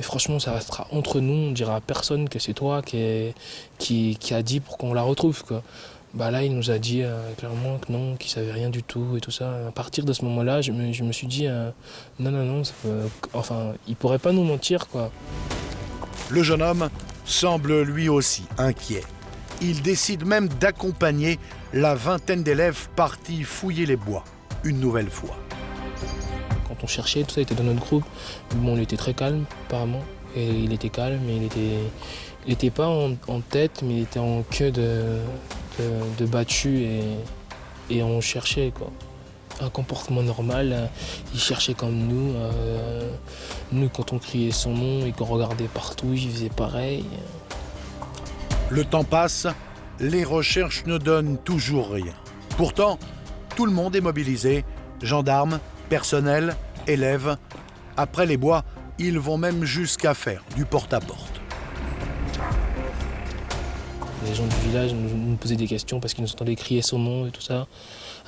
Et franchement, ça restera entre nous, on dira à personne que c'est toi qui a dit pour qu'on la retrouve, quoi. Bah là, il nous a dit clairement que non, qu'il savait rien du tout et tout ça. À partir de ce moment-là, je me suis dit non, enfin, il pourrait pas nous mentir, quoi. Le jeune homme semble lui aussi inquiet. Il décide même d'accompagner la vingtaine d'élèves partis fouiller les bois, une nouvelle fois. Quand on cherchait, tout ça, il était dans notre groupe. Bon, il était très calme, apparemment. Et il était calme, et il était pas en tête, mais il était en queue de battu et on cherchait, quoi. Un comportement normal, il cherchait comme nous. Nous, quand on criait son nom et qu'on regardait partout, il faisait pareil. Le temps passe, les recherches ne donnent toujours rien. Pourtant, tout le monde est mobilisé, gendarmes, personnel, élèves. Après les bois, ils vont même jusqu'à faire du porte-à-porte. Les gens du village nous posaient des questions parce qu'ils nous entendaient crier son nom et tout ça,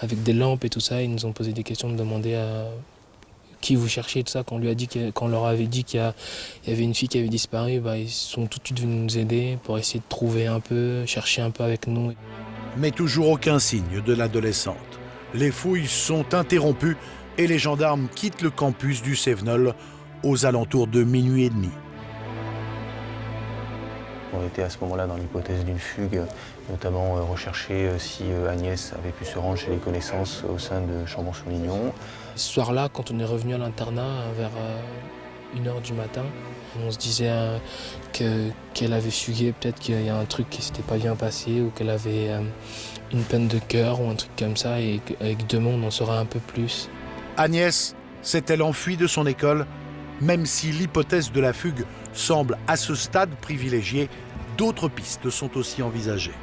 avec des lampes et tout ça. Ils nous ont posé des questions, de demander à qui vous cherchez et tout ça. Quand on leur avait dit qu'il y avait une fille qui avait disparu, bah, ils sont tout de suite venus nous aider pour essayer de trouver un peu, chercher un peu avec nous. Mais toujours aucun signe de l'adolescente. Les fouilles sont interrompues et les gendarmes quittent le campus du Cévenol aux alentours de minuit et demi. On était à ce moment-là dans l'hypothèse d'une fugue, notamment rechercher si Agnès avait pu se rendre chez les connaissances au sein de Chambon-sur-Lignon. Ce soir-là, quand on est revenu à l'internat vers 1h du matin, on se disait qu'elle avait fugué, peut-être qu'il y a un truc qui s'était pas bien passé ou qu'elle avait une peine de cœur ou un truc comme ça et qu'avec demain on en saura un peu plus. Agnès s'est-elle enfuie de son école? Même si l'hypothèse de la fugue semble à ce stade privilégiée, d'autres pistes sont aussi envisagées.